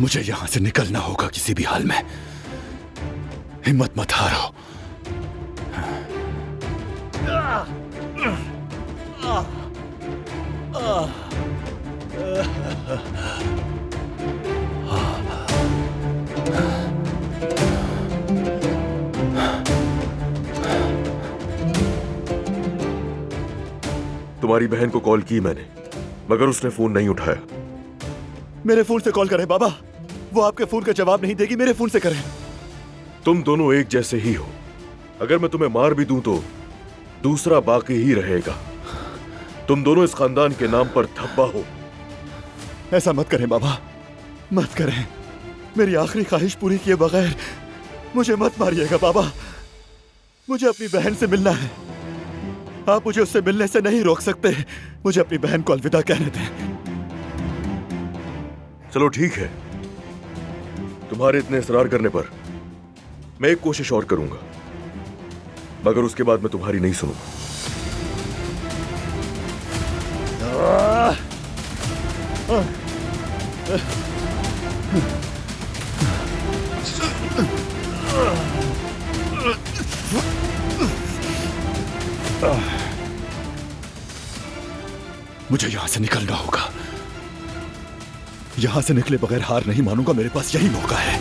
मुझे यहां से निकलना होगा किसी भी हाल में। हिम्मत मत हारो। तुम्हारी बहन को कॉल की मैंने, मगर उसने फोन नहीं उठाया। मेरे फोन से कॉल करें बाबा, वो आपके फोन का जवाब नहीं देगी, मेरे फोन से करें। तुम दोनों एक जैसे ही हो। अगर मैं तुम्हें मार भी दूं तो दूसरा बाकी ही रहेगा। तुम दोनों इस खानदान के नाम पर धब्बा हो। ऐसा मत करें बाबा, मत करें। मेरी आखिरी ख्वाहिश पूरी किए बगैर मुझे मत मारिएगा बाबा। मुझे अपनी बहन से मिलना है। आप मुझे उससे मिलने से नहीं रोक सकते। मुझे अपनी बहन को अलविदा कहने दें। चलो ठीक है, तुम्हारे इतने इसरार करने पर मैं एक कोशिश और करूंगा, मगर उसके बाद मैं तुम्हारी नहीं सुनूंगा। मुझे यहां से निकलना होगा। यहां से निकले बगैर हार नहीं मानूंगा। मेरे पास यही मौका है।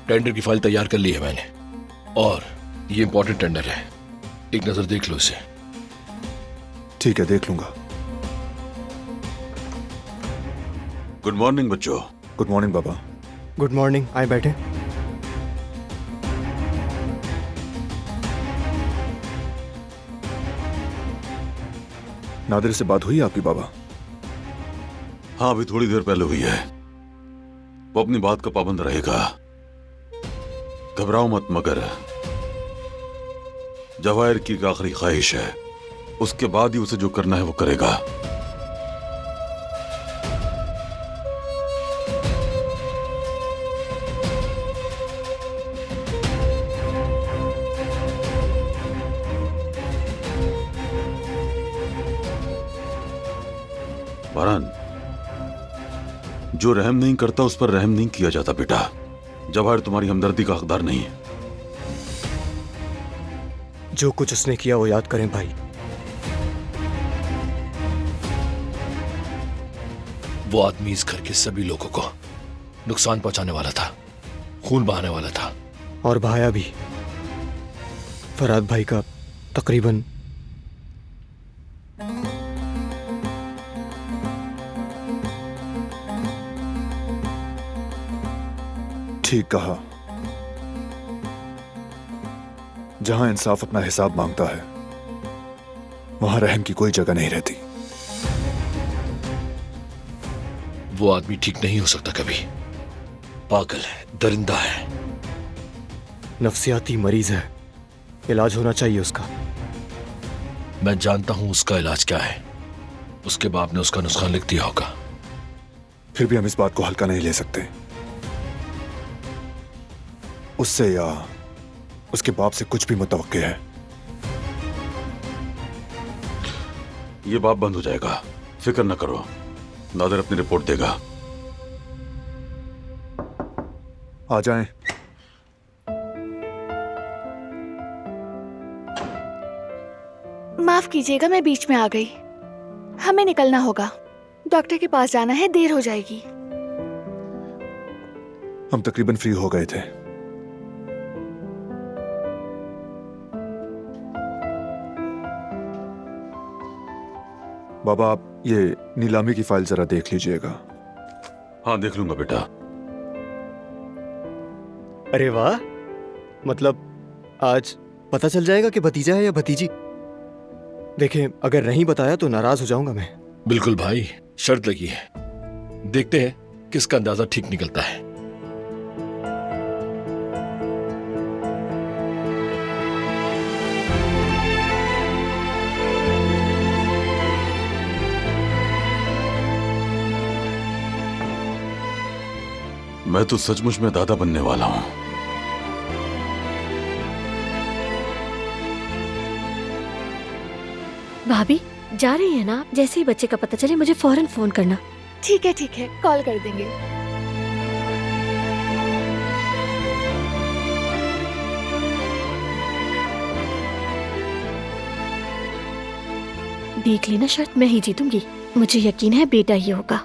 टेंडर की फाइल तैयार कर ली है मैंने, और ये इंपॉर्टेंट टेंडर है। एक नजर देख लो इसे। ठीक है, देख लूंगा। गुड मॉर्निंग बच्चों। गुड मॉर्निंग बाबा। Good morning. आए बैठे। नादिर से बात हुई आपकी बाबा? हाँ, अभी थोड़ी देर पहले हुई है। वो अपनी बात का पाबंद रहेगा। घबराओ मत, मगर जवाहिर की एक आखिरी ख्वाहिश है, उसके बाद ही उसे जो करना है वो करेगा। बारान, जो रहम नहीं करता उस पर रहम नहीं किया जाता बेटा। जवाहिर तुम्हारी हमदर्दी का हकदार नहीं है। जो कुछ उसने किया वो याद करें भाई। वो आदमी इस घर के सभी लोगों को नुकसान पहुंचाने वाला था, खून बहाने वाला था। और बहाया भी। फराद भाई का तकरीबन ठीक कहा। जहां इंसाफ अपना हिसाब मांगता है, वहां रहम की कोई जगह नहीं रहती। वो आदमी ठीक नहीं हो सकता कभी। पागल है, दरिंदा है। नफ्सियाती मरीज है। इलाज होना चाहिए उसका। मैं जानता हूं उसका इलाज क्या है। उसके बाप ने उसका नुस्खा लिख दिया होगा। फिर भी हम इस बात को हल्का नहीं ले सकते। उससे या उसके बाप से कुछ भी मुतवक्के है। ये बाप बंद हो जाएगा, फिक्र न करो। नादिर अपनी रिपोर्ट देगा। आ जाएं। माफ कीजिएगा, मैं बीच में आ गई। हमें निकलना होगा। डॉक्टर के पास जाना है, देर हो जाएगी। हम तकरीबन फ्री हो गए थे। बाबा, आप ये नीलामी की फाइल जरा देख लीजिएगा। हाँ, देख लूंगा बेटा। अरे वाह, मतलब आज पता चल जाएगा कि भतीजा है या भतीजी। देखिए, अगर नहीं बताया तो नाराज हो जाऊंगा मैं। बिल्कुल भाई, शर्त लगी है, देखते हैं किसका अंदाजा ठीक निकलता है। मैं तो सचमुच में दादा बनने वाला हूं। भाभी जा रही है ना? जैसे ही बच्चे का पता चले मुझे फौरन फोन करना। ठीक है, कॉल कर देंगे। देख लेना, शर्त मैं ही जीतूंगी। मुझे यकीन है बेटा ही होगा।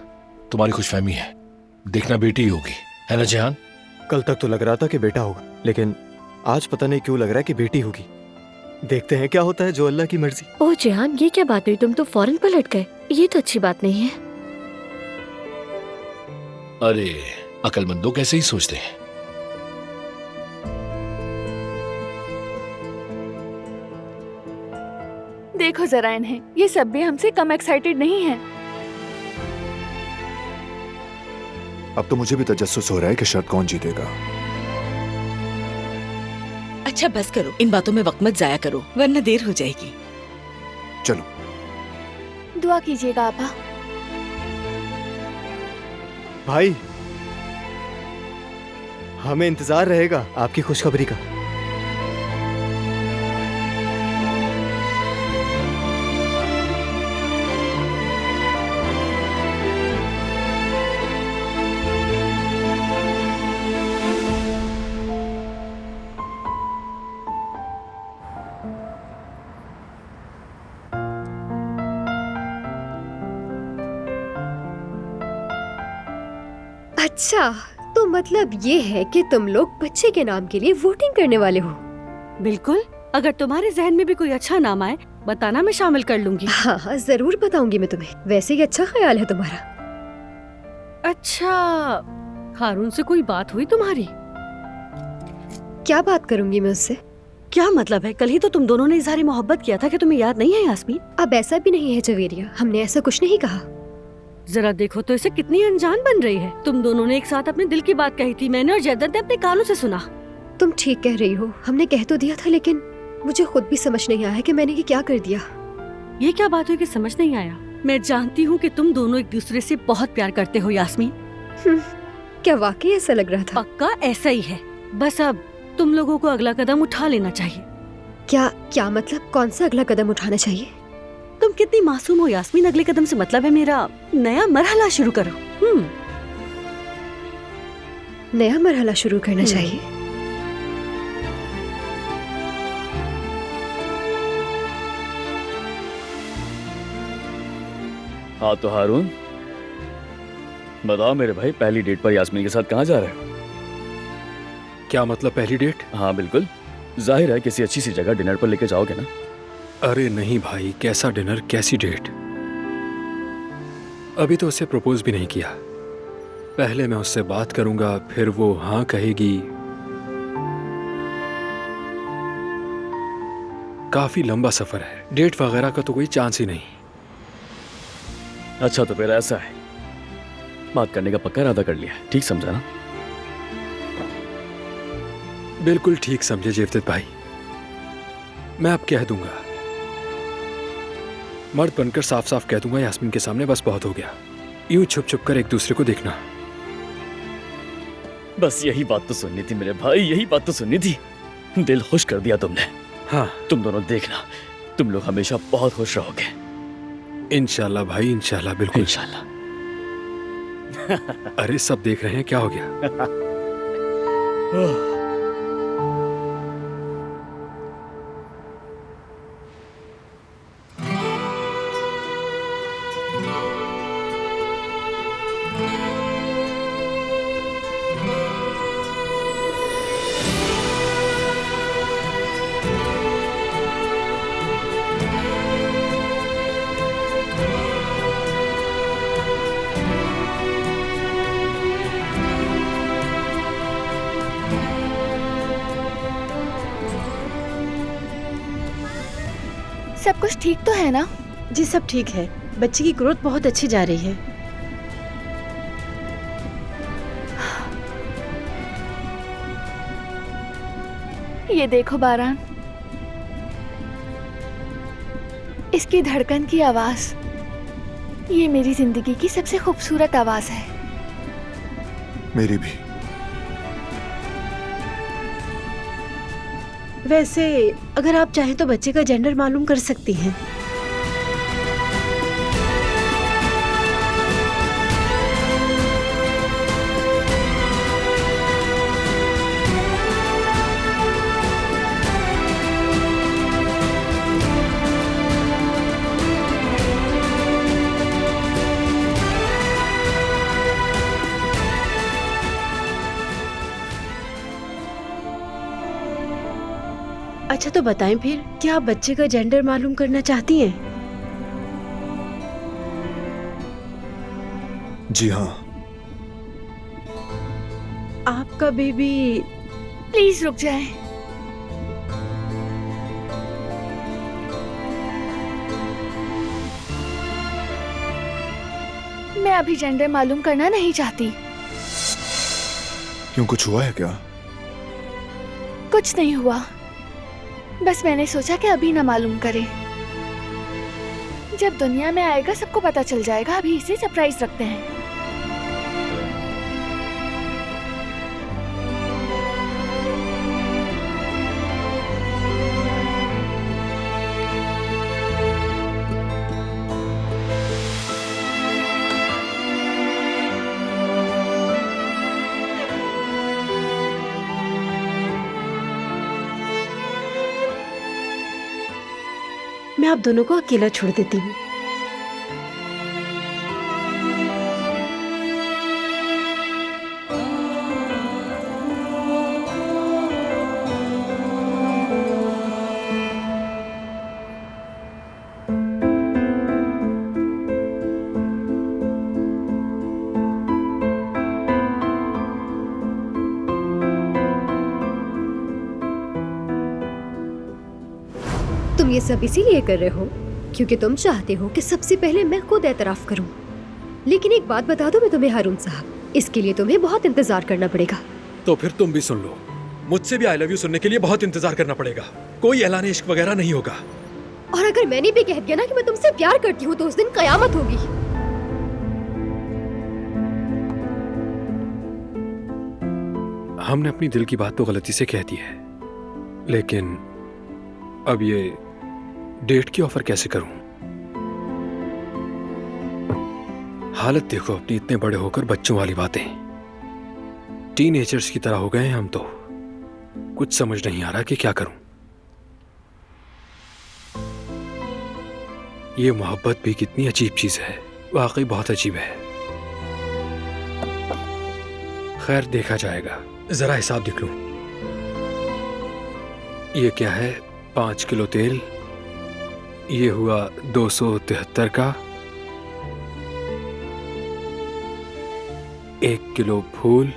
तुम्हारी खुशफहमी है, देखना बेटी ही होगी, है ना जहान? कल तक तो लग रहा था कि बेटा होगा, लेकिन आज पता नहीं क्यों लग रहा है कि बेटी होगी। देखते हैं क्या होता है, जो अल्लाह की मर्जी। ओह जहान, ये क्या बात हुई? तुम तो फौरन पलट गए, ये तो अच्छी बात नहीं है। अरे अकलमंद लोग ऐसे ही सोचते हैं। देखो जरा इन्हें, ये सब भी हमसे कम एक्साइटेड नहीं है। अब तो मुझे भी तजस्सुस हो रहा है कि शर्त कौन जीतेगा। अच्छा बस करो, इन बातों में वक्त मत जाया करो वरना देर हो जाएगी। चलो। दुआ कीजिएगा आपा। भाई, हमें इंतजार रहेगा आपकी खुशखबरी का। अच्छा, तो मतलब ये है कि तुम लोग बच्चे के नाम के लिए वोटिंग करने वाले हो? बिल्कुल, अगर तुम्हारे जहन में भी कोई अच्छा नाम आए बताना, मैं शामिल कर लूंगी। हाँ हाँ जरूर बताऊंगी मैं तुम्हें। वैसे ही अच्छा ख्याल है तुम्हारा। अच्छा, हारून से कोई बात हुई तुम्हारी? क्या बात करूंगी मैं उससे? क्या मतलब है? कल ही तो तुम दोनों ने इजहार मोहब्बत किया था, कि तुम्हें याद नहीं है यास्मीन? अब ऐसा भी नहीं है जवेरिया, हमने ऐसा कुछ नहीं कहा। जरा देखो तो इसे कितनी अनजान बन रही है। तुम दोनों ने एक साथ अपने दिल की बात कही थी, मैंने और जद्दत ने अपने कानों से सुना। तुम ठीक कह रही हो, हमने कह तो दिया था, लेकिन मुझे खुद भी समझ नहीं आया कि मैंने ये क्या कर दिया। ये क्या बात हुई कि समझ नहीं आया? मैं जानती हूँ कि तुम दोनों एक दूसरे से बहुत प्यार करते हो यास्मीन। क्या वाकई ऐसा लग रहा था? पक्का ऐसा ही है। बस अब तुम लोगों को अगला कदम उठा लेना चाहिए। क्या मतलब? कौन सा अगला कदम उठाना चाहिए? तुम कितनी मासूम हो यास्मीन। अगले कदम से मतलब है मेरा नया मरहला शुरू करो। नया मरहला शुरू करना चाहिए। हाँ तो हारून बताओ मेरे भाई, पहली डेट पर यास्मीन के साथ कहाँ जा रहे हो? क्या मतलब पहली डेट? हाँ बिल्कुल, जाहिर है किसी अच्छी सी जगह डिनर पर लेके जाओगे ना। अरे नहीं भाई, कैसा डिनर, कैसी डेट? अभी तो उससे प्रपोज भी नहीं किया। पहले मैं उससे बात करूंगा, फिर वो हाँ कहेगी। काफी लंबा सफर है, डेट वगैरह का तो कोई चांस ही नहीं। अच्छा तो फिर ऐसा है, बात करने का पक्का इरादा कर लिया, ठीक समझा ना? बिल्कुल ठीक समझे जेवदत भाई, मैं अब कह दूंगा, मर्द बनकर साफ साफ कह दूंगा यास्मीन के सामने, बस बहुत हो गया। यूं छुप छुप कर एक दूसरे को देखना। बस यही बात तो सुननी थी मेरे भाई, यही बात तो सुननी थी। दिल खुश कर दिया तुमने। हाँ, तुम दोनों देखना, तुम लोग हमेशा बहुत खुश रहोगे। इंशाल्लाह भाई, इंशाल्लाह, बिल्कुल इंशाल्लाह। अरे सब देख रहे हैं, क्या हो गया? सब कुछ ठीक तो है ना? जी सब ठीक है, बच्चे की ग्रोथ बहुत अच्छी जा रही है। ये देखो बारान, इसकी धड़कन की आवाज, ये मेरी जिंदगी की सबसे खूबसूरत आवाज है। मेरी भी। वैसे अगर आप चाहें तो बच्चे का जेंडर मालूम कर सकती हैं। अच्छा तो बताएं फिर, क्या आप बच्चे का जेंडर मालूम करना चाहती हैं? जी हाँ। आपका बेबी। प्लीज रुक जाए। मैं अभी जेंडर मालूम करना नहीं चाहती। क्यों, कुछ हुआ है क्या? कुछ नहीं हुआ, बस मैंने सोचा कि अभी ना मालूम करें। जब दुनिया में आएगा सबको पता चल जाएगा। अभी इसे सरप्राइज रखते हैं। मैं आप दोनों को अकेला छोड़ देती हूँ। तुम ये सब इसीलिए कर रहे हो क्योंकि तुम चाहते हो कि सबसे पहले मैं खुद एतराफ करूं। लेकिन एक बात बता दो मैं तुम्हें हारून साहब, इसके लिए तुम्हें बहुत इंतजार करना पड़ेगा। तो फिर तुम भी सुन लो, मुझसे भी आई लव यू सुनने के लिए बहुत इंतजार करना पड़ेगा। कोई ऐलान इश्क वगैरह नहीं होगा। और अगर मैंने भी कह दिया ना कि मैं तुमसे प्यार करती हूँ तो उस दिन कयामत होगी। हमने अपनी दिल की बात तो गलती से कह दी है, लेकिन अब ये डेट की ऑफर कैसे करूं? हालत देखो अपनी, इतने बड़े होकर बच्चों वाली बातें, टीनेजर्स की तरह हो गए हैं हम तो। कुछ समझ नहीं आ रहा कि क्या करूं। ये मोहब्बत भी कितनी अजीब चीज है, वाकई बहुत अजीब है। खैर देखा जाएगा, जरा हिसाब देख लूं। ये क्या है, 5 किलो तेल, ये हुआ 273 का, 1 किलो फूल।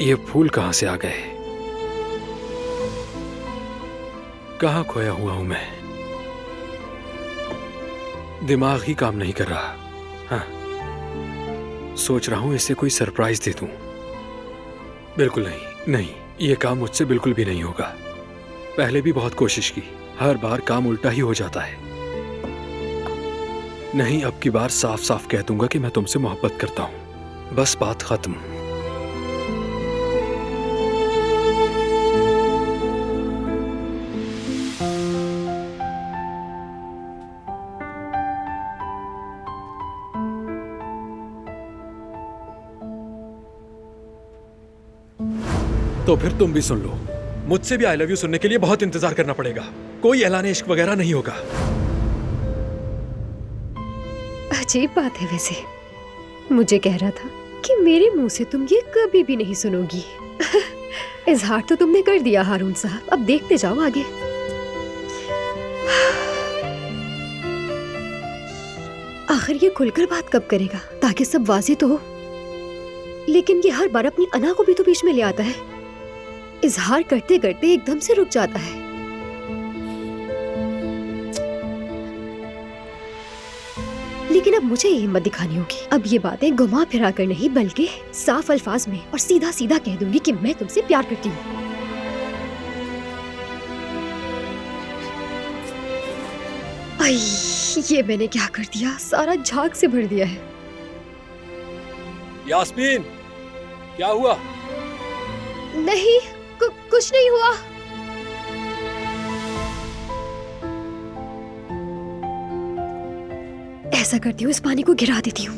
ये फूल कहां से आ गए? कहां खोया हुआ हूं मैं? दिमाग ही काम नहीं कर रहा। हाँ, सोच रहा हूं इसे कोई सरप्राइज दे दूं। बिल्कुल नहीं, नहीं, ये काम मुझसे बिल्कुल भी नहीं होगा। पहले भी बहुत कोशिश की, हर बार काम उल्टा ही हो जाता है। नहीं, अब की बार साफ साफ कह दूंगा कि मैं तुमसे मोहब्बत करता हूं, बस बात खत्म। तो फिर तुम भी सुन लो, मुझसे भी आई लव यू सुनने के लिए बहुत इंतजार करना पड़ेगा। कोई ऐलान इश्क वगैरह नहीं होगा। अजीब बात है वैसे, मुझे कह रहा था कि मेरे मुंह से तुम ये कभी भी नहीं सुनोगी। इजहार तो तुमने कर दिया हारून साहब, अब देखते जाओ आगे। आखिर ये खुलकर बात कब करेगा ताकि सब वाज़ेह तो हो। लेकिन ये हर बार अपनी अना को भी तो बीच में ले आता है। इजहार करते करते एकदम से रुक जाता है। लेकिन अब मुझे ये हिम्मत दिखानी होगी। अब ये बातें घुमा फिरा कर नहीं बल्कि साफ अल्फाज में और सीधा सीधा कह दूंगी कि मैं तुमसे प्यार करती हूँ। ये मैंने क्या कर दिया, सारा झाग से भर दिया है। यास्मीन, क्या हुआ? नहीं, कुछ नहीं हुआ। ऐसा करती हूँ, इस पानी को गिरा देती हूँ।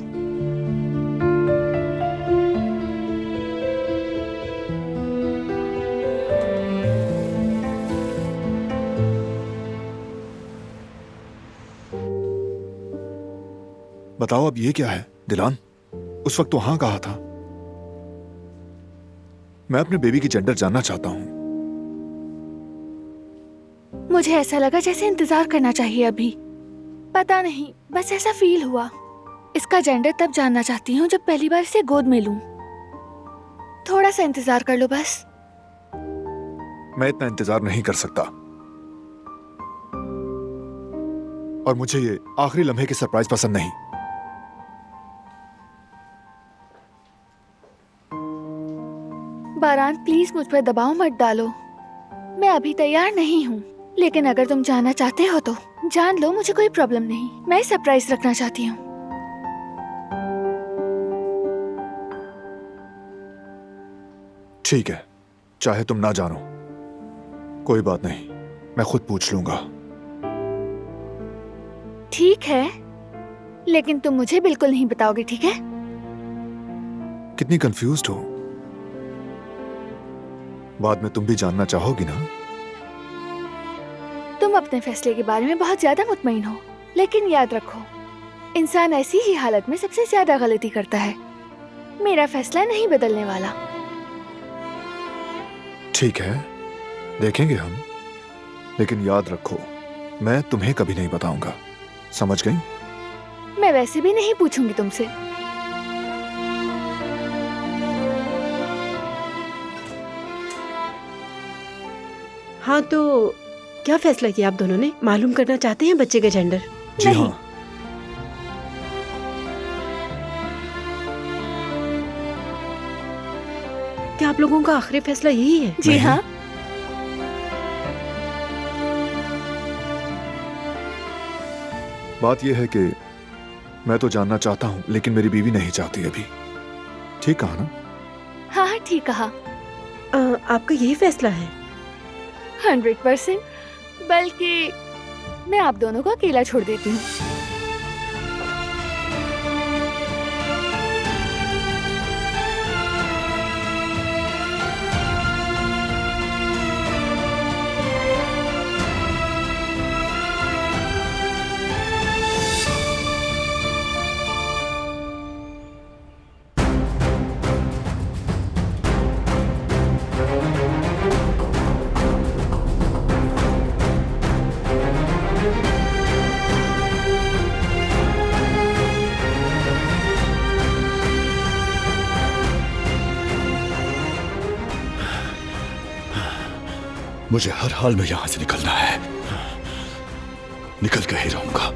बताओ अब ये क्या है दिलान? उस वक्त वहां कहा था। मैं अपने बेबी की जेंडर जानना चाहता हूं। मुझे ऐसा लगा जैसे इंतजार करना चाहिए अभी। पता नहीं, बस ऐसा फील हुआ। इसका जेंडर तब जानना चाहती हूँ जब पहली बार इसे गोद में लूं। थोड़ा सा इंतजार कर लो बस। मैं इतना इंतजार नहीं कर सकता, और मुझे ये आखिरी लम्हे की सरप्राइज पसंद नहीं। बारान, प्लीज मुझ पर दबाव मत डालो। मैं अभी तैयार नहीं हूँ, लेकिन अगर तुम जानना चाहते हो तो जान लो, मुझे कोई प्रॉब्लम नहीं। मैं सरप्राइज रखना चाहती हूँ। ठीक है, चाहे तुम ना जानो, कोई बात नहीं, मैं खुद पूछ लूंगा। ठीक है, लेकिन तुम मुझे बिल्कुल नहीं बताओगे, ठीक है? कितनी कंफ्यूज्ड हो। बाद में तुम भी जानना चाहोगी ना? तुम अपने फैसले के बारे में बहुत ज्यादा मुतमईन हो, लेकिन याद रखो, इंसान ऐसी ही हालत में सबसे ज्यादा गलती करता है। मेरा फैसला नहीं बदलने वाला। ठीक है, देखेंगे हम, लेकिन याद रखो, मैं तुम्हें कभी नहीं बताऊंगा, समझ गई? मैं वैसे भी नहीं पूछूंगी तुमसे। हाँ, तो क्या फैसला किया आप दोनों ने? मालूम करना चाहते हैं बच्चे का जेंडर? जी हाँ। क्या आप लोगों का आखिरी फैसला यही है? जी हाँ। बात यह है कि मैं तो जानना चाहता हूँ, लेकिन मेरी बीवी नहीं चाहती अभी। ठीक कहा ना? हाँ हाँ, ठीक कहा। आपका यही फैसला है? 100%। बल्कि मैं आप दोनों को अकेला छोड़ देती हूँ। मुझे हर हाल में यहां से निकलना है। निकल के ही रहूंगा।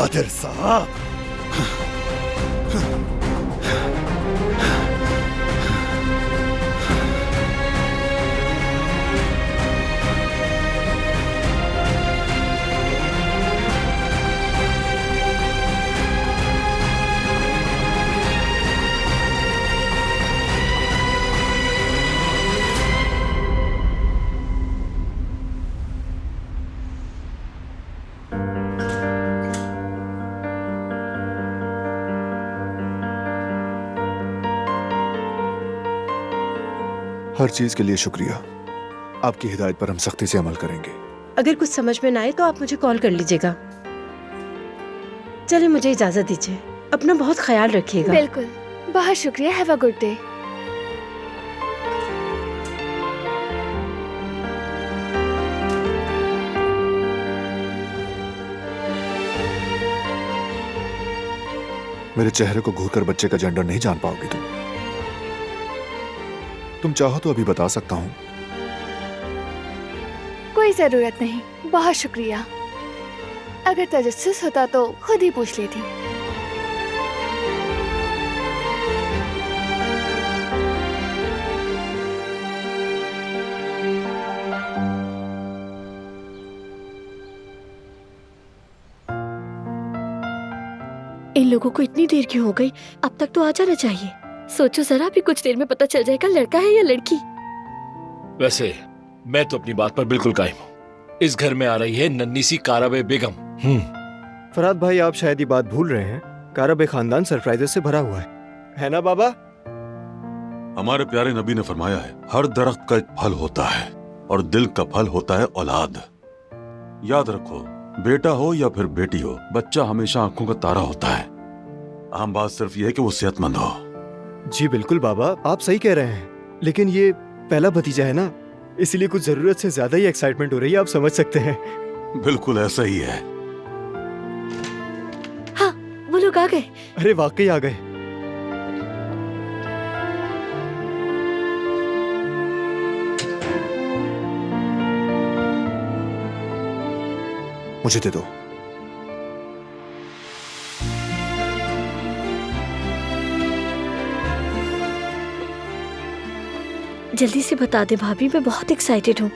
कादिर सा। हर चीज के लिए शुक्रिया। आपकी हिदायत पर हम सख्ती से अमल करेंगे। अगर कुछ समझ में ना आए तो आप मुझे कॉल कर लीजिएगा। चलिए मुझे इजाजत दीजिए, अपना बहुत ख्याल रखिएगा। बिल्कुल, बहुत शुक्रिया। Have a good day. मेरे चेहरे को घूरकर बच्चे का जेंडर नहीं जान पाओगी तुम चाहो तो अभी बता सकता हूं। कोई जरूरत नहीं, बहुत शुक्रिया। अगर तजस्सुस होता तो खुद ही पूछ लेती। इन लोगों को इतनी देर क्यों हो गई? अब तक तो आ जाना चाहिए। सोचो जरा, भी कुछ देर में पता चल जाएगा लड़का है या लड़की। वैसे मैं तो अपनी बात पर बिल्कुल कायम हूँ। इस घर में आ रही है नन्ही सी काराबे बेगम। फरहाद भाई, आप शायद ये बात भूल रहे हैं, काराबे खानदान सरप्राइजेस से भरा हुआ है ना बाबा? हमारे प्यारे नबी ने फरमाया है, हर दरख्त का एक फल होता है और दिल का फल होता है औलाद। याद रखो, बेटा हो या फिर बेटी हो, बच्चा हमेशा आंखों का तारा होता है। आम बात सिर्फ यह है कि वो सेहतमंद हो। जी बिल्कुल बाबा, आप सही कह रहे हैं, लेकिन ये पहला भतीजा है ना, इसलिए कुछ जरूरत से ज्यादा ही एक्साइटमेंट हो रही है, आप समझ सकते हैं। बिल्कुल ऐसा ही है। हाँ, वो लोग आ गए। अरे वाकई आ गए। मुझे दे दो। जल्दी से बता दे भाभी, मैं बहुत एक्साइटेड हूँ।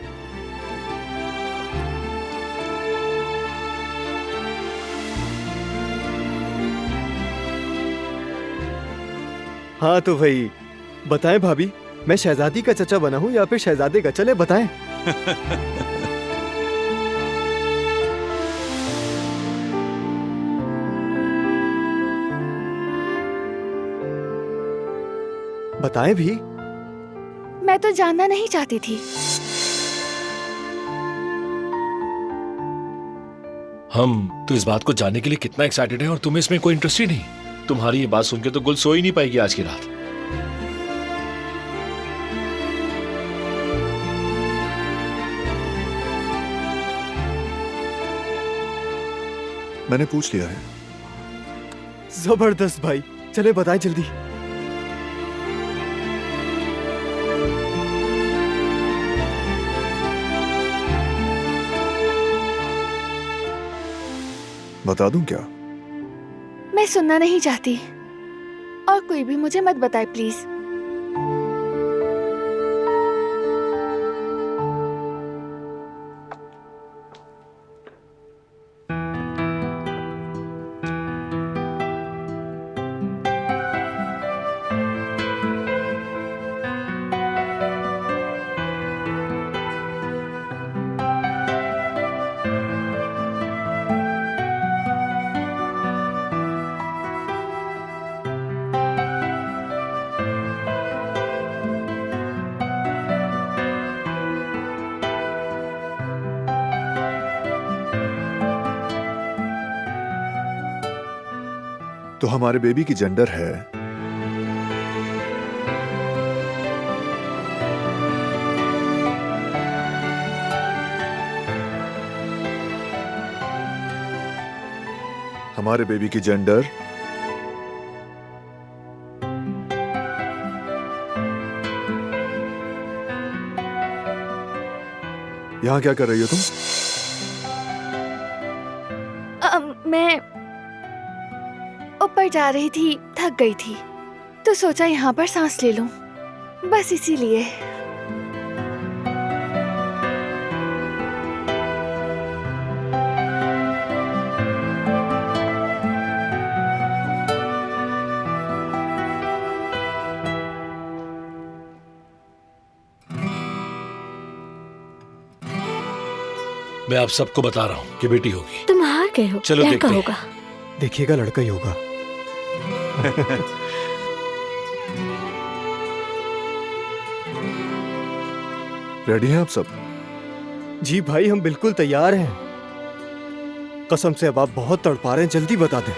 हाँ तो भाई बताएं भाभी, मैं शहजादी का चचा बना हूँ या फिर शहजादे का? चले बताएं। बताएं भी। मैं तो जानना नहीं चाहती थी। हम तो इस बात को जानने के लिए कितना एक्साइटेड हैं और तुम्हें इसमें कोई इंटरेस्ट ही नहीं। तुम्हारी ये बात सुन के तो गुल सो ही नहीं पाएगी आज की रात। मैंने पूछ लिया है। जबरदस्त भाई, चले बताएं जल्दी। बता दूं क्या? मैं सुनना नहीं चाहती, और कोई भी मुझे मत बताए प्लीज। तो हमारे बेबी की जेंडर है हमारे बेबी की जेंडर यहां क्या कर रही हो तुम? ऊपर जा रही थी, थक गई थी, तो सोचा यहाँ पर सांस ले लूं, बस इसीलिए। मैं आप सबको बता रहा हूँ कि बेटी होगी। तुम हार गए हो। चलो लड़का देखते हैं। होगा। देखिएगा, लड़का ही होगा। रेडी हैं आप सब? जी भाई, हम बिल्कुल तैयार हैं। कसम से अब आप बहुत तड़पा रहे हैं, जल्दी बता दें।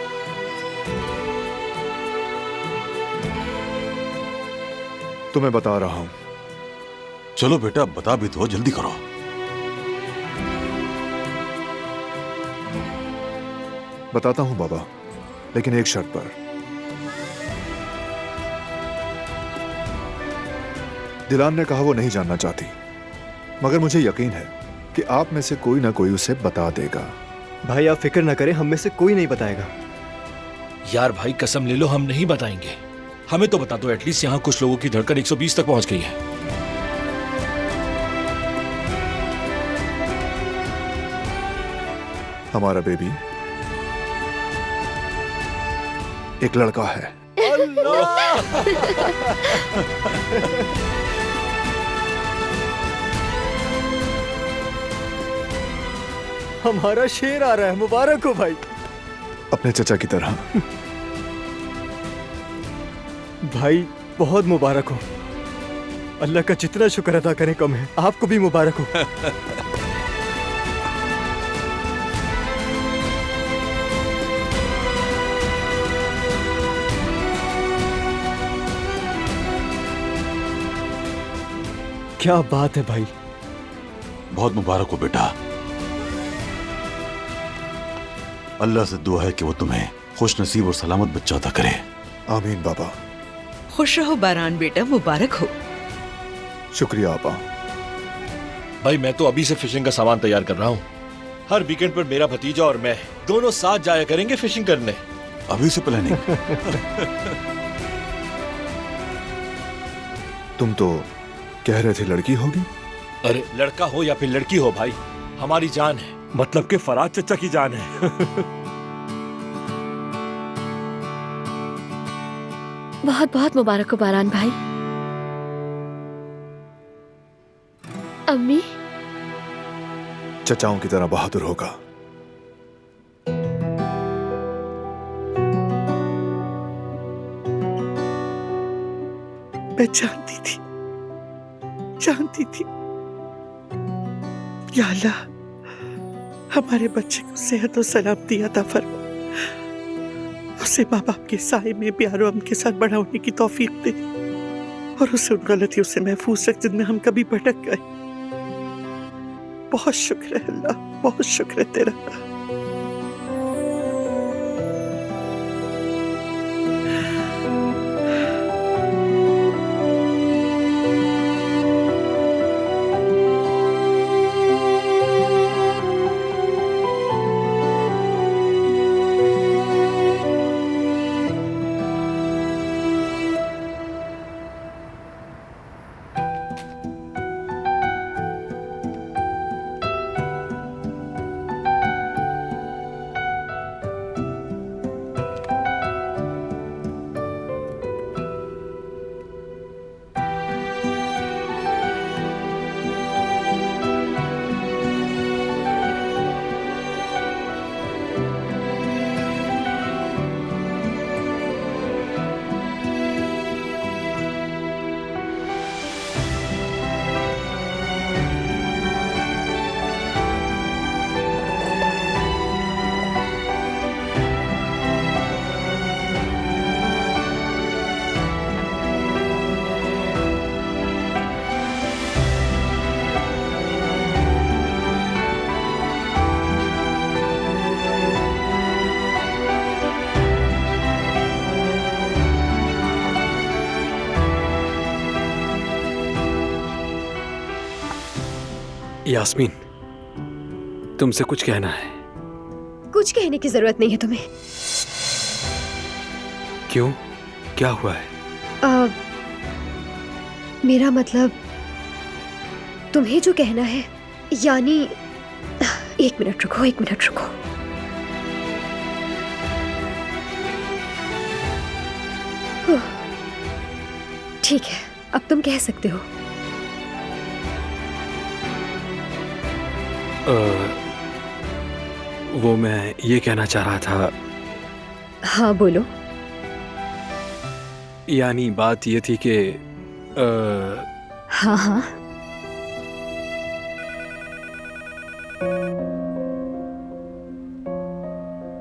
तो मैं बता रहा हूं। चलो बेटा, बता भी दो, जल्दी करो। बताता हूं बाबा, लेकिन एक शर्त पर। दिलान ने कहा वो नहीं जानना चाहती, मगर मुझे यकीन है कि आप में से कोई ना कोई उसे बता देगा। भाई आप फिक्र ना करें, हम में से कोई नहीं बताएगा। यार भाई कसम ले लो, हम नहीं बताएंगे। हमें तो बता दो, एटलीस्ट यहाँ कुछ लोगों की धड़कन 120 तक पहुंच गई है। हमारा बेबी एक लड़का है। हमारा शेर आ रहा है, मुबारक हो भाई। अपने चचा की तरह। भाई बहुत मुबारक हो। अल्लाह का जितना शुक्र अदा करें कम है। आपको भी मुबारक हो। क्या बात है भाई। बहुत मुबारक हो बेटा। अल्लाह से दुआ है कि वो तुम्हें खुश नसीब और सलामत बच्चा अता करे। आमीन बाबा। खुश रहो बारान बेटा, मुबारक हो। शुक्रिया आपा। भाई मैं तो अभी से फिशिंग का सामान तैयार कर रहा हूँ। हर वीकेंड पर मेरा भतीजा और मैं दोनों साथ जाया करेंगे फिशिंग करने। अभी से प्लानिंग। तुम तो कह रहे थे लड़की होगी। अरे लड़का हो या फिर लड़की हो भाई, हमारी जान है। मतलब कि फराज चचा की जान है। बहुत बहुत मुबारक हो बारान भाई। अम्मी, चचाओं की तरह बहादुर होगा। मैं जानती थी। या अल्लाह, हमारे बच्चे को सेहत और सलामती अता फरमा। उसे माँ बाप के साए में प्यार और अमन के साथ बड़ा होने की तौफीक दे, और उसे उन गलतियों से महफूज रख जिनमें हम कभी भटक गए। बहुत शुक्र है अल्लाह, बहुत शुक्र है तेरा। यास्मीन, तुमसे कुछ कहना है। कुछ कहने की जरूरत नहीं है तुम्हें। क्यों, क्या हुआ है? मेरा मतलब तुम्हें जो कहना है, यानी 1 मिनट रुको, 1 मिनट रुको। ठीक है, अब तुम कह सकते हो। वो मैं ये कहना चाह रहा था। हाँ बोलो। यानी बात ये थी कि हाँ हाँ।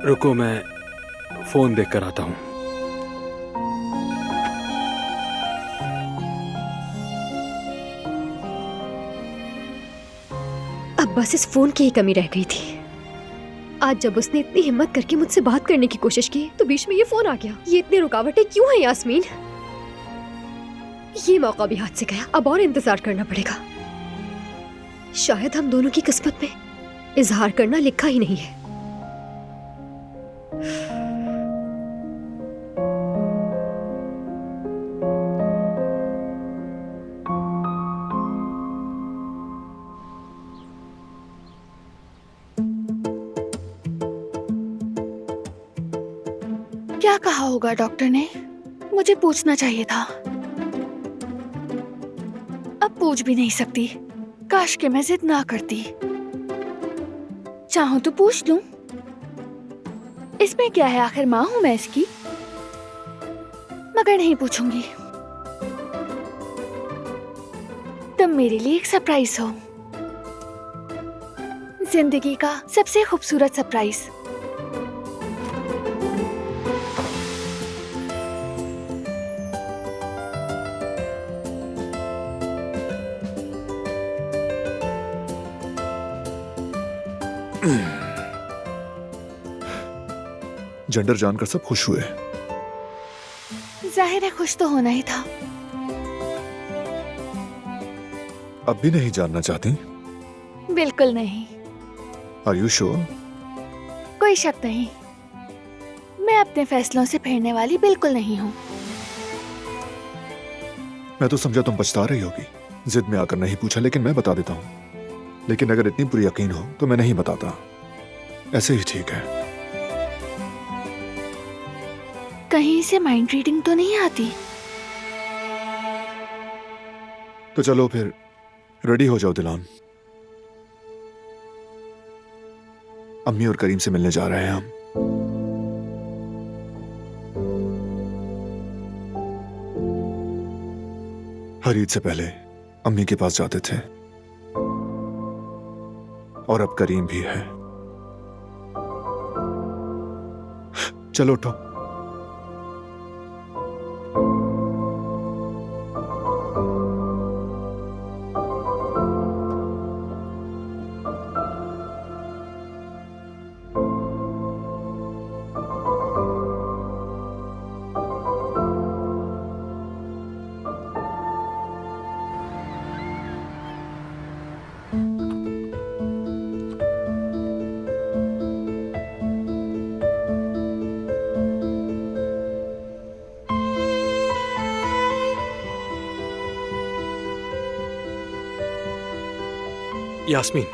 रुको, मैं फोन देख कर आता हूँ। अब बस इस फोन की ही कमी रह गई थी। आज जब उसने इतनी हिम्मत करके मुझसे बात करने की कोशिश की तो बीच में ये फोन आ गया। ये इतनी रुकावटें क्यों है यास्मीन? ये मौका भी हाथ से गया, अब और इंतजार करना पड़ेगा। शायद हम दोनों की किस्मत में इजहार करना लिखा ही नहीं है। क्या कहा होगा डॉक्टर ने? मुझे पूछना चाहिए था। अब पूछ भी नहीं सकती। काश के मैं जिद ना करती। चाहूं तो पूछ लूं। इसमें क्या है, आखिर मां हूं मैं इसकी। मगर नहीं पूछूंगी। तुम मेरे लिए एक सरप्राइज हो, जिंदगी का सबसे खूबसूरत सरप्राइज। जेंडर जानकर सब खुश हुए। जाहिर है खुश तो होना ही था। अब भी नहीं जानना चाहती? बिल्कुल नहीं। Are you sure? कोई शक नहीं। मैं अपने फैसलों से फिरने वाली बिल्कुल नहीं हूँ। मैं तो समझा तुम पछता रही होगी। जिद में आकर नहीं पूछा, लेकिन मैं बता देता हूँ। लेकिन अगर इतनी पूरी यकीन हो तो मैं नहीं बताता। ऐसे ही ठीक है। कहीं से माइंड रीडिंग तो नहीं आती? तो चलो फिर रेडी हो जाओ दिलान। अम्मी और करीम से मिलने जा रहे हैं हम। हर ईद से पहले अम्मी के पास जाते थे, और अब करीम भी है। चलो उठो। यास्मीन,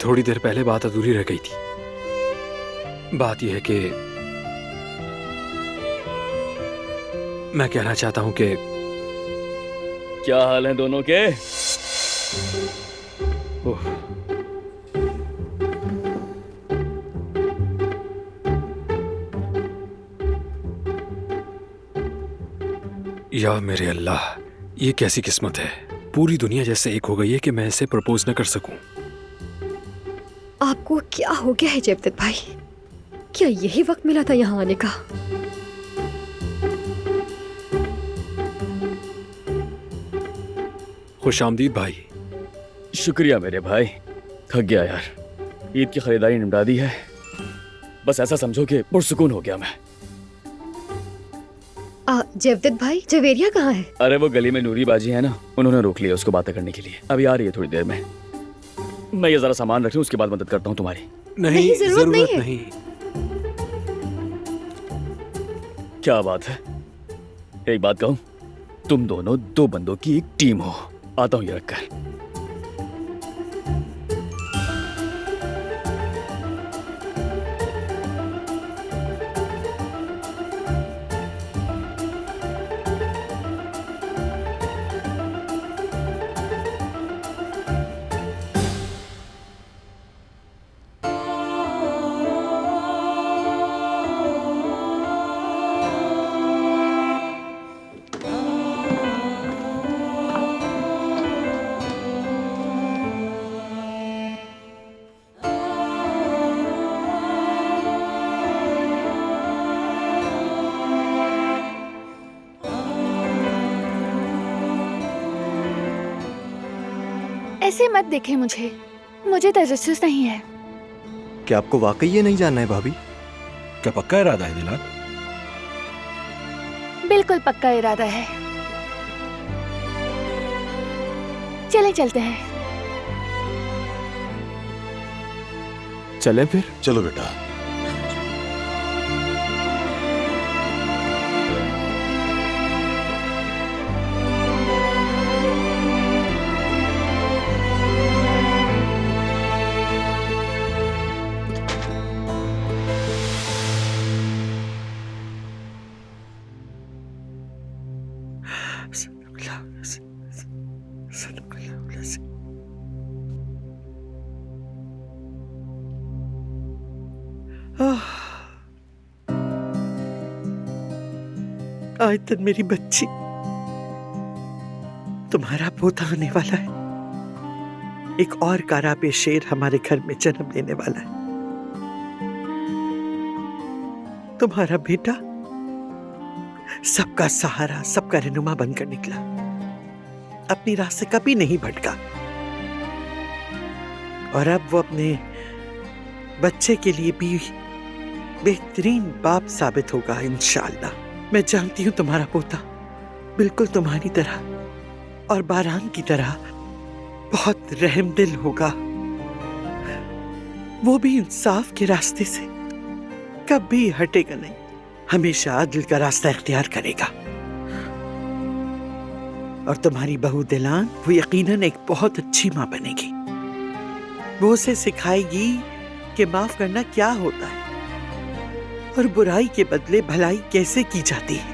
थोड़ी देर पहले बात अधूरी रह गई थी। बात यह है कि मैं कहना चाहता हूं कि क्या हाल है दोनों के? या मेरे अल्लाह, ये कैसी किस्मत है। पूरी दुनिया जैसे एक हो गई है कि मैं इसे प्रपोज न कर सकूं। आपको क्या हो गया है जयदत्त भाई? क्या यही वक्त मिला था यहाँ आने का? खुशामदीद भाई। शुक्रिया मेरे भाई। थक गया यार। ईद की खरीदारी निपटा दी है। बस ऐसा समझो कि पुरसुकून हो गया मैं। जयदत्त भाई, जवेरिया कहाँ है? अरे वो गली में नूरी बाजी है ना, उन्होंने रोक लिया उसको बातें करने के लिए। अभी आ रही है थोड़ी देर में। मैं ये जरा सामान रख लूं, उसके बाद मदद करता हूँ तुम्हारी। नहीं, जरूरत नहीं। क्या बात है। एक बात कहूं, तुम दोनों दो बंदों की एक टीम हो। आता हूं ये रखकर। ऐसे मत देखें मुझे, मुझे तजस्सुस नहीं है। क्या आपको वाकई ये नहीं जानना है भाभी? क्या पक्का इरादा है दिलान? बिल्कुल पक्का इरादा है। चले चलते हैं। चलें फिर? चलो बेटा। आयतन मेरी बच्ची, तुम्हारा पोता आने वाला है। एक और काराबे शेर हमारे घर में जन्म लेने वाला है। तुम्हारा बेटा सबका सहारा, सबका रहनुमा बनकर निकला, अपनी राह से कभी नहीं भटका, और अब वो अपने बच्चे के लिए भी बेहतरीन बाप साबित होगा इंशाअल्लाह। मैं जानती हूं तुम्हारा पोता बिल्कुल तुम्हारी तरह और बारान की तरह बहुत रहमदिल होगा। वो भी इंसाफ के रास्ते से कभी हटेगा नहीं, हमेशा अदल का रास्ता इख्तियार करेगा। और तुम्हारी बहू दिलान, वो यकीनन एक बहुत अच्छी माँ बनेगी। वो उसे सिखाएगी कि माफ करना क्या होता है और बुराई के बदले भलाई कैसे की जाती है।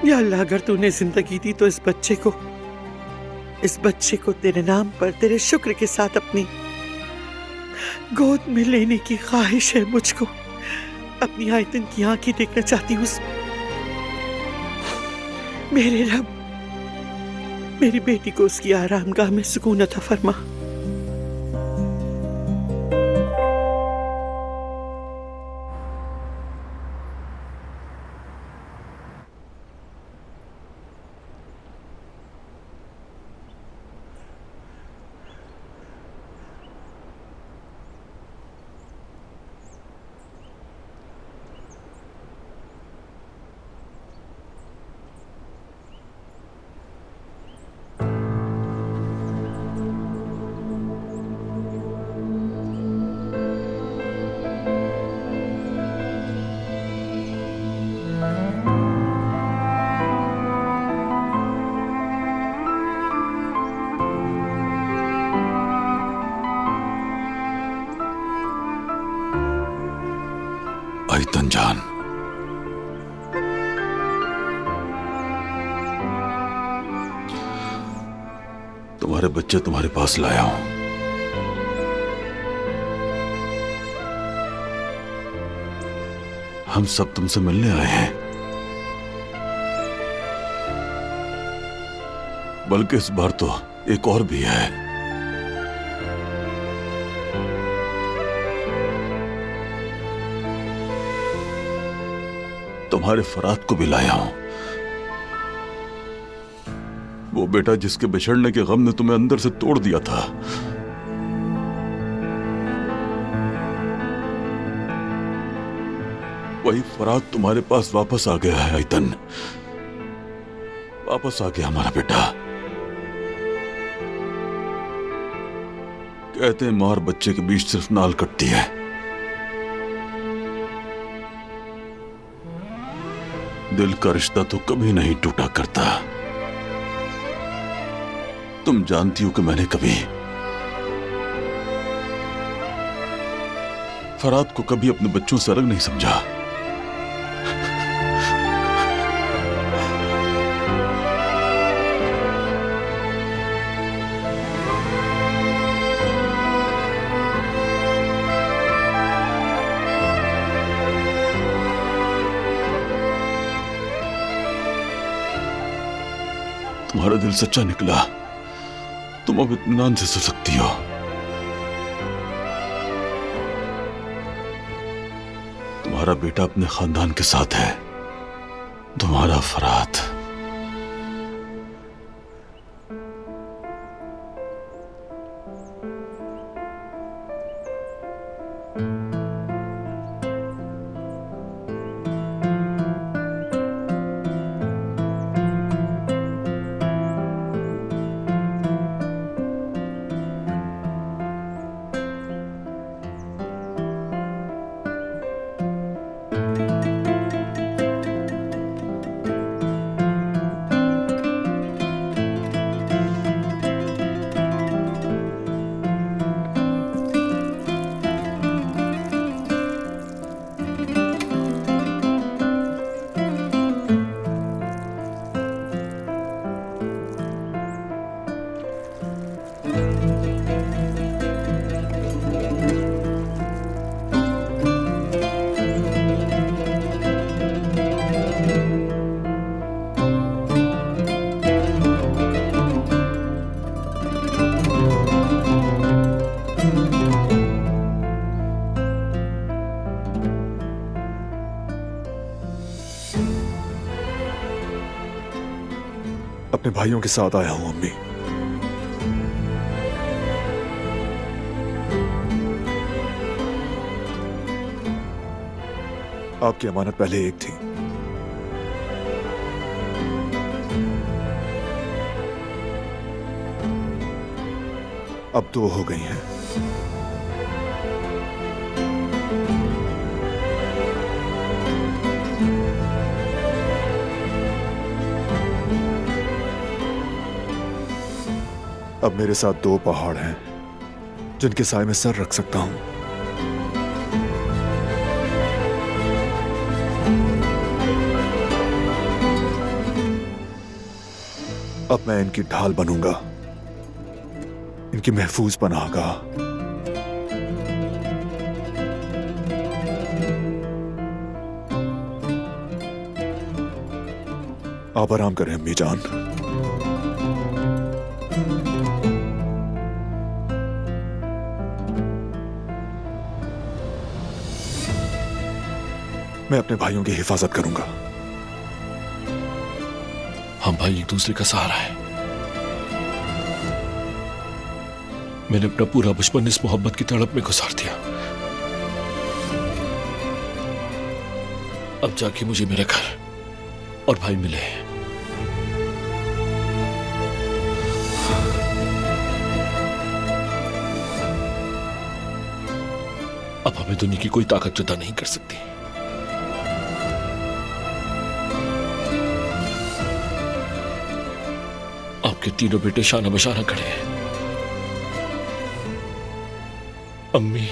या अल्लाह, अगर तूने जिंदगी दी तो इस बच्चे को तेरे नाम पर तेरे शुक्र के साथ अपनी गोद में लेने की ख्वाहिश है मुझको। अपनी आयतन की आंखें देखना चाहती हूँ। मेरे रब, मेरी बेटी को उसकी आरामगाह में सुकून अता फरमा। आयतन जान, तुम्हारे बच्चे तुम्हारे पास लाया हूं। हम सब तुमसे मिलने आए हैं, बल्कि इस बार तो एक और भी है। तुम्हारे फरात को भी लाया हूं, वो बेटा जिसके बिछड़ने के गम ने तुम्हें अंदर से तोड़ दिया था। वही फरात तुम्हारे पास वापस आ गया है आयतन, वापस आ गया हमारा बेटा। कहते हैं मां और बच्चे के बीच सिर्फ नाल कटती है, दिल का रिश्ता तो कभी नहीं टूटा करता। तुम जानती हो कि मैंने कभी फराद को कभी अपने बच्चों से अलग नहीं समझा। तुम्हारा दिल सच्चा निकला, तुम अब इत्मीनान से सो सकती हो। तुम्हारा बेटा अपने खानदान के साथ है, तुम्हारा फराद। अपने भाइयों के साथ आया हूं अम्मी। आपकी अमानत पहले एक थी, अब 2 हो गई हैं। अब मेरे साथ 2 पहाड़ हैं जिनके साए में सर रख सकता हूं। अब मैं इनकी ढाल बनूंगा, इनकी महफूज पनाह का। आप आराम करें अम्मी जान। मैं अपने भाइयों की हिफाजत करूंगा। हम भाई एक दूसरे का सहारा है। मैंने अपना पूरा बचपन इस मोहब्बत की तड़प में गुजार दिया। अब जाके मुझे मेरा घर और भाई मिले हैं। अब हमें दुनिया की कोई ताकत जुदा नहीं कर सकती। आपके तीनों बेटे शाना बशाना खड़े हैं। अम्मी,